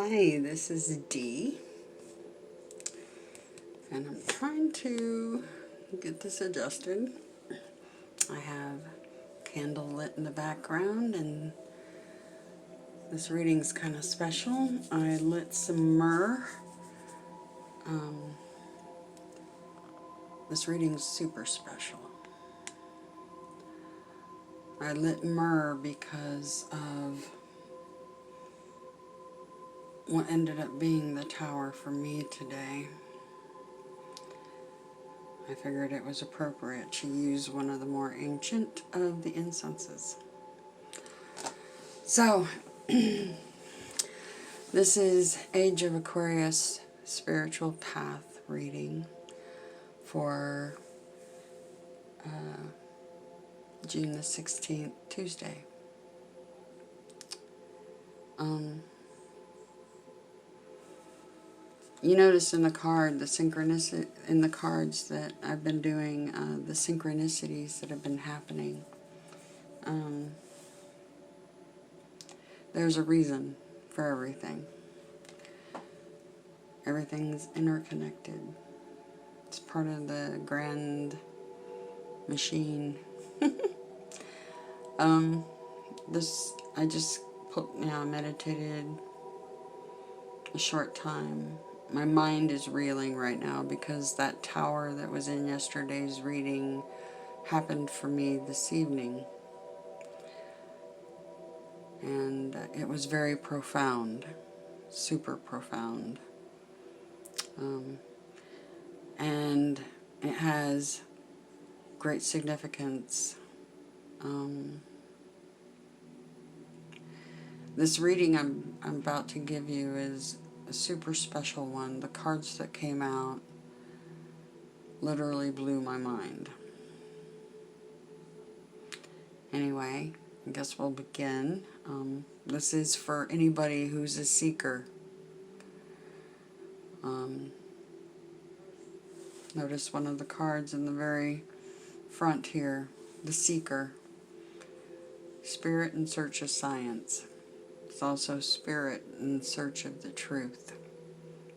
Hi, this is Dee, and I'm trying to get this adjusted. I have a candle lit in the background, and this reading's kind of special. I lit some myrrh. This reading's super special. I lit myrrh because of what ended up being the tower for me today. I figured it was appropriate to use one of the more ancient of the incenses. So, this is Age of Aquarius Spiritual Path reading for June the 16th, Tuesday. You notice in the card, the synchronicity in the cards that I've been doing, the synchronicities that have been happening. There's a reason for everything. Everything's interconnected. It's part of the grand machine. I just meditated a short time. My mind is reeling right now because that tower that was in yesterday's reading happened for me this evening. And it was very profound, super profound. And it has great significance. This reading I'm about to give you is a super special one. The cards that came out literally blew my mind. Anyway, I guess we'll begin. This is for anybody who's a seeker. Notice one of the cards in the very front here, the seeker. Spirit in search of science. It's also spirit in search of the truth.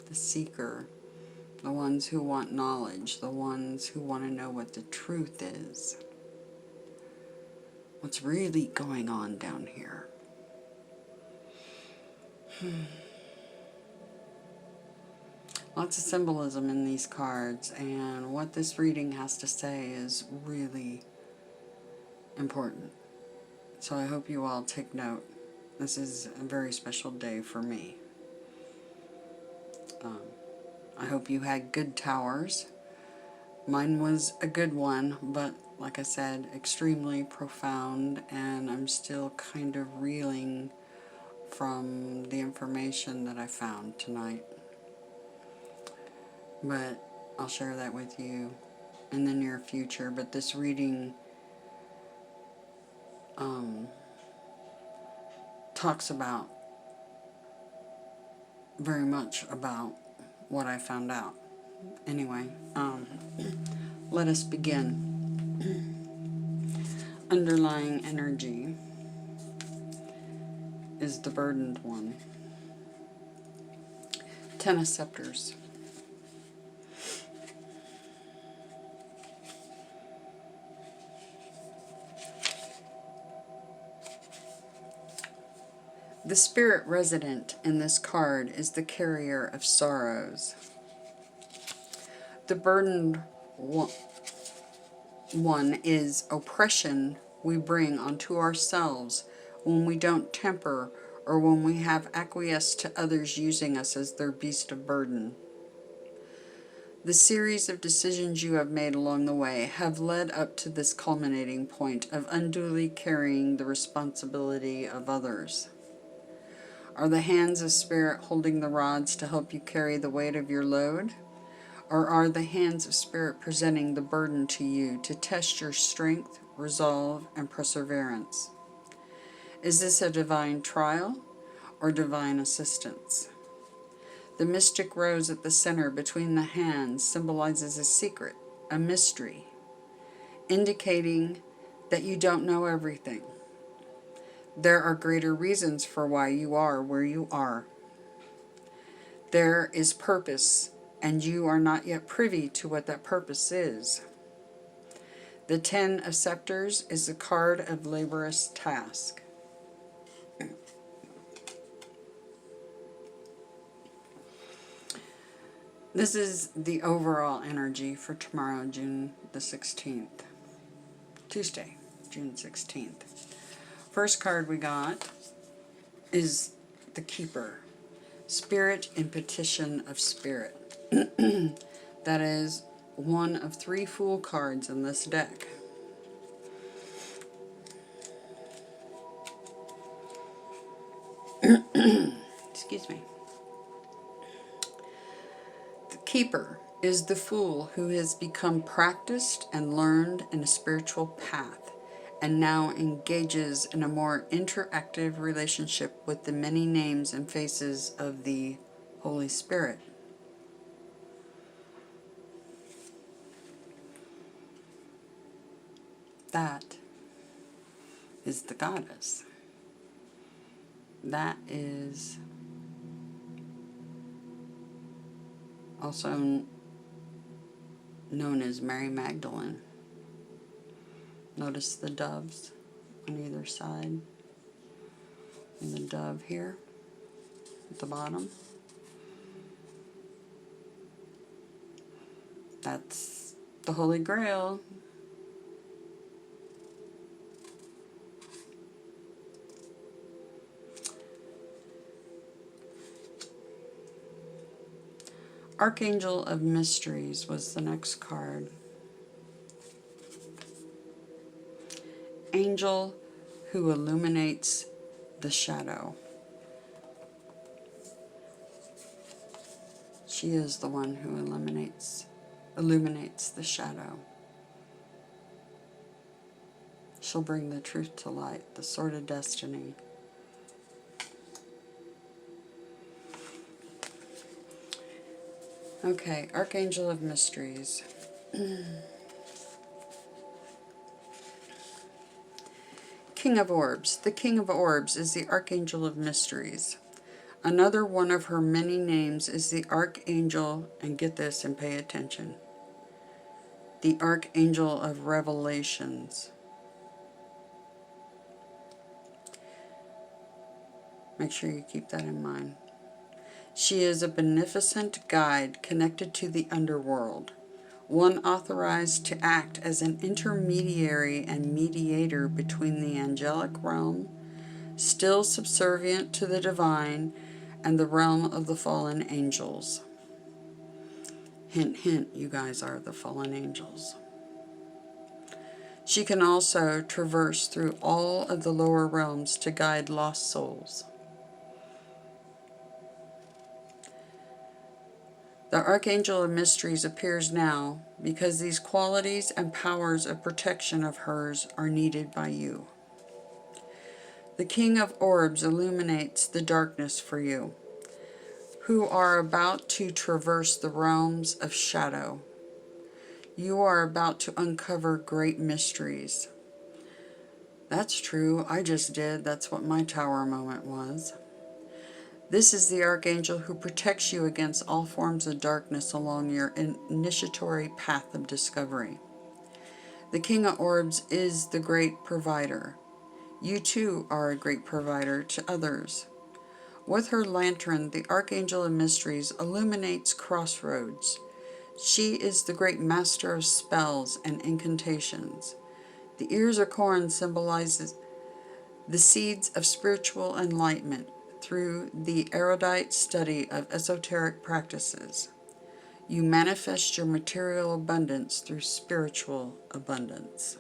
The seeker. The ones who want knowledge. The ones who want to know what the truth is. What's really going on down here. Lots of symbolism in these cards, and what this reading has to say is really important. So I hope you all take note. This is a very special day for me. I hope you had good towers. Mine was a good one, but like I said, extremely profound, and I'm still kind of reeling from the information that I found tonight. But I'll share that with you in the near future. But this reading talks about very much about what I found out. Anyway, let us begin. Underlying energy is the burdened one. 10 of Scepters. The spirit resident in this card is the carrier of sorrows. The burdened one is oppression we bring onto ourselves when we don't temper or when we have acquiesced to others using us as their beast of burden. The series of decisions you have made along the way have led up to this culminating point of unduly carrying the responsibility of others. Are the hands of spirit holding the rods to help you carry the weight of your load? Or are the hands of spirit presenting the burden to you to test your strength, resolve, and perseverance? Is this a divine trial or divine assistance? The mystic rose at the center between the hands symbolizes a secret, a mystery, indicating that you don't know everything. There are greater reasons for why you are where you are. There is purpose, and you are not yet privy to what that purpose is. The Ten of Scepters is the card of laborious task. This is the overall energy for tomorrow, June the 16th. Tuesday, June 16th. First card we got is the Keeper. Spirit in Petition of Spirit. That is one of 3 Fool cards in this deck. Excuse me. The Keeper is the Fool who has become practiced and learned in a spiritual path, and now engages in a more interactive relationship with the many names and faces of the Holy Spirit. That is the Goddess. That is also known as Mary Magdalene. Notice the doves on either side, and the dove here at the bottom. That's the Holy Grail. Archangel of Mysteries was the next card. Angel who illuminates the shadow. She is the one who illuminates the shadow. She'll bring the truth to light, the sword of destiny. Okay, Archangel of Mysteries. King of Orbs. The King of Orbs is the Archangel of Mysteries. Another one of her many names is the Archangel, and get this and pay attention, the Archangel of Revelations. Make sure you keep that in mind. She is a beneficent guide connected to the underworld, one authorized to act as an intermediary and mediator between the angelic realm, still subservient to the divine, and the realm of the fallen angels. Hint, hint, you guys are the fallen angels. She can also traverse through all of the lower realms to guide lost souls. The Archangel of Mysteries appears now because these qualities and powers of protection of hers are needed by you. The King of Orbs illuminates the darkness for you, who are about to traverse the realms of shadow. You are about to uncover great mysteries. That's true, I just did. That's what my tower moment was. This is the Archangel who protects you against all forms of darkness along your initiatory path of discovery. The King of Orbs is the great provider. You too are a great provider to others. With her lantern, the Archangel of Mysteries illuminates crossroads. She is the great master of spells and incantations. The ears of corn symbolizes the seeds of spiritual enlightenment through the erudite study of esoteric practices. You manifest your material abundance through spiritual abundance.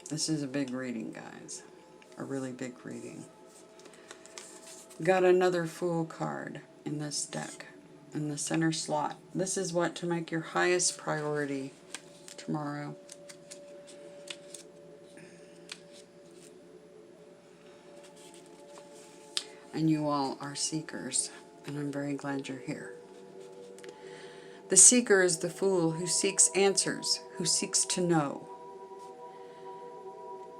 This is a big reading, guys. A really big reading. Got another Fool card in this deck, in the center slot. This is what to make your highest priority tomorrow. And you all are seekers, and I'm very glad you're here. The seeker is the fool who seeks answers, who seeks to know.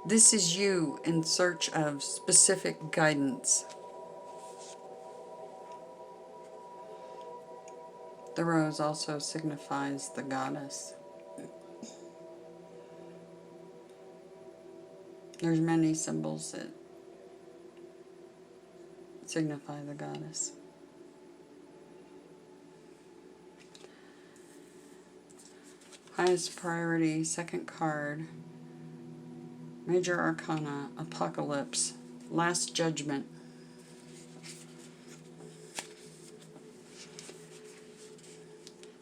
This is you in search of specific guidance. The rose also signifies the goddess. There's many symbols that signify the goddess. Highest priority, second card, Major Arcana, Apocalypse, Last Judgment.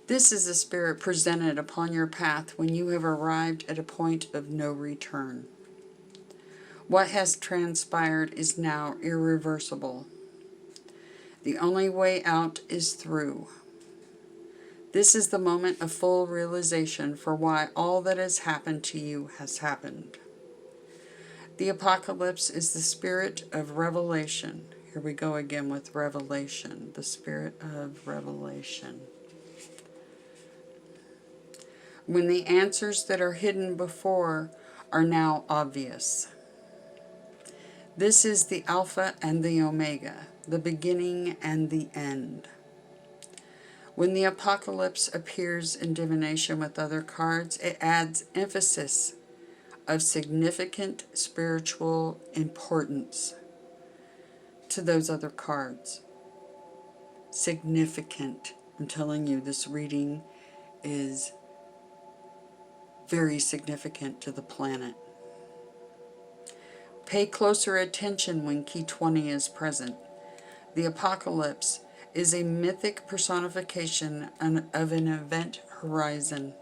This is the spirit presented upon your path when you have arrived at a point of no return. What has transpired is now irreversible. The only way out is through. This is the moment of full realization for why all that has happened to you has happened. The apocalypse is the spirit of revelation. Here we go again with revelation, the spirit of revelation. When the answers that are hidden before are now obvious. This is the Alpha and the Omega, the beginning and the end. When the apocalypse appears in divination with other cards, it adds emphasis of significant spiritual importance to those other cards. Significant. I'm telling you, this reading is very significant to the planet. Pay closer attention when Key 20 is present. The apocalypse is a mythic personification of an event horizon.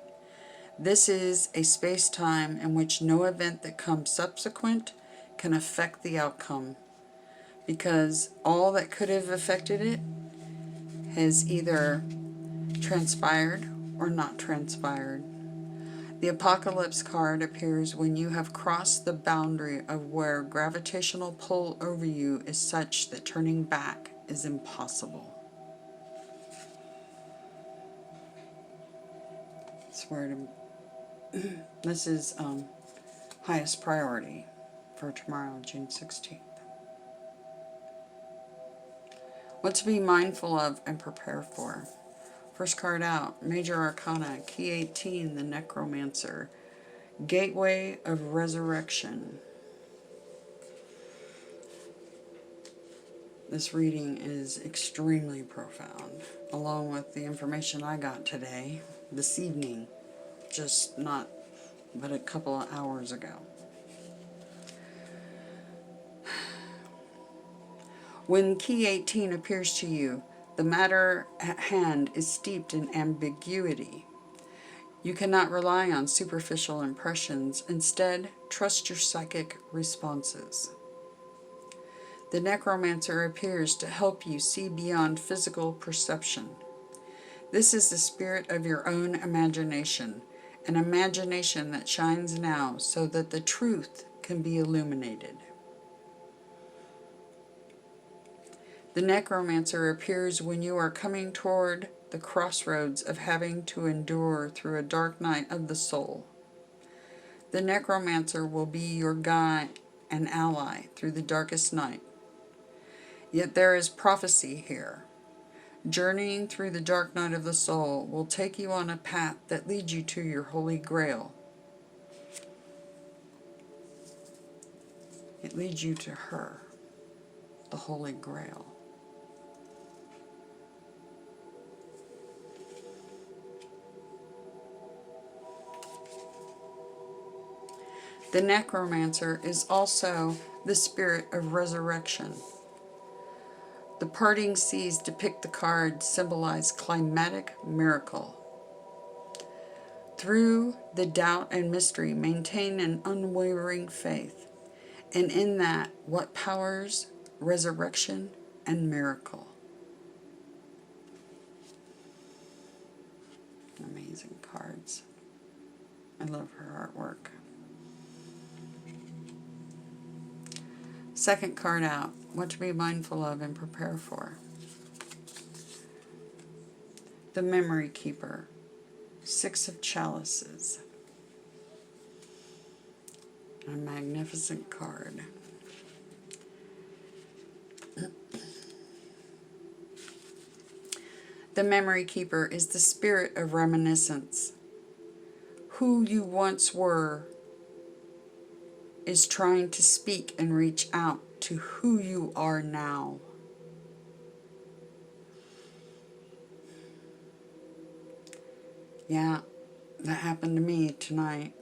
This is a space-time in which no event that comes subsequent can affect the outcome, because all that could have affected it has either transpired or not transpired. The Apocalypse card appears when you have crossed the boundary of where gravitational pull over you is such that turning back is impossible. This is highest priority for tomorrow, June 16th. What to be mindful of and prepare for. First card out, Major Arcana, Key 18, the Necromancer, Gateway of Resurrection. This reading is extremely profound, along with the information I got today, this evening, just not but a couple of hours ago. When Key 18 appears to you, the matter at hand is steeped in ambiguity. You cannot rely on superficial impressions. Instead, trust your psychic responses. The Necromancer appears to help you see beyond physical perception. This is the spirit of your own imagination, an imagination that shines now so that the truth can be illuminated. The Necromancer appears when you are coming toward the crossroads of having to endure through a dark night of the soul. The Necromancer will be your guide and ally through the darkest night. Yet there is prophecy here. Journeying through the dark night of the soul will take you on a path that leads you to your Holy Grail. It leads you to her, the Holy Grail. The Necromancer is also the spirit of resurrection. The parting seas depict the cards symbolize climatic miracle. Through the doubt and mystery, maintain an unwavering faith, and in that, what powers resurrection and miracle. Amazing cards. I love her artwork. Second card out, what to be mindful of and prepare for. The Memory Keeper, Six of Chalices. A magnificent card. The Memory Keeper is the spirit of reminiscence. Who you once were is trying to speak and reach out to who you are now. Yeah, that happened to me tonight.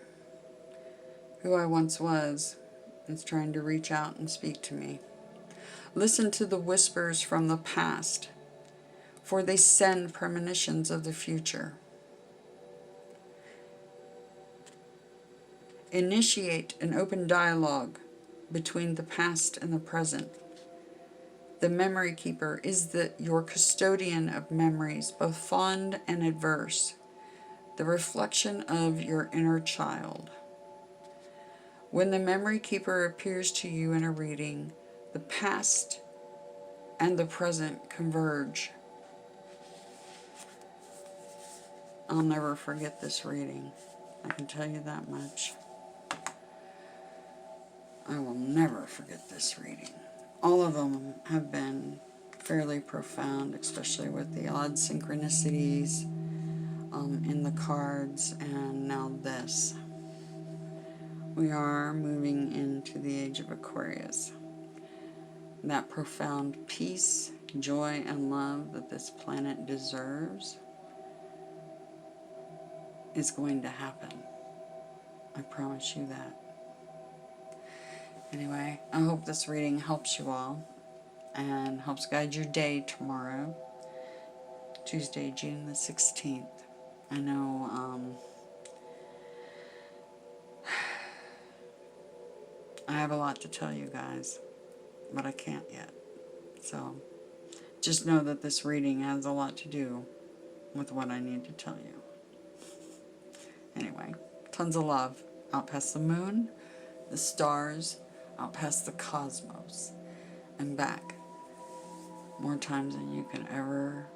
Who I once was is trying to reach out and speak to me. Listen to the whispers from the past, for they send premonitions of the future. Initiate an open dialogue between the past and the present. The Memory Keeper is your custodian of memories, both fond and adverse, the reflection of your inner child. When the Memory Keeper appears to you in a reading, the past and the present converge. I'll never forget this reading. I can tell you that much. I will never forget this reading. All of them have been fairly profound, especially with the odd synchronicities in the cards, and now this. We are moving into the age of Aquarius. That profound peace, joy, and love that this planet deserves is going to happen. I promise you that. Anyway, I hope this reading helps you all and helps guide your day tomorrow, Tuesday, June the 16th. I know I have a lot to tell you guys, but I can't yet. So just know that this reading has a lot to do with what I need to tell you. Anyway, tons of love out past the moon, the stars, out past the cosmos, and back more times than you can ever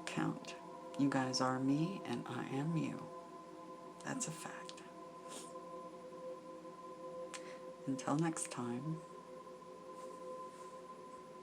count. You guys are me, and I am you. That's a fact. Until next time.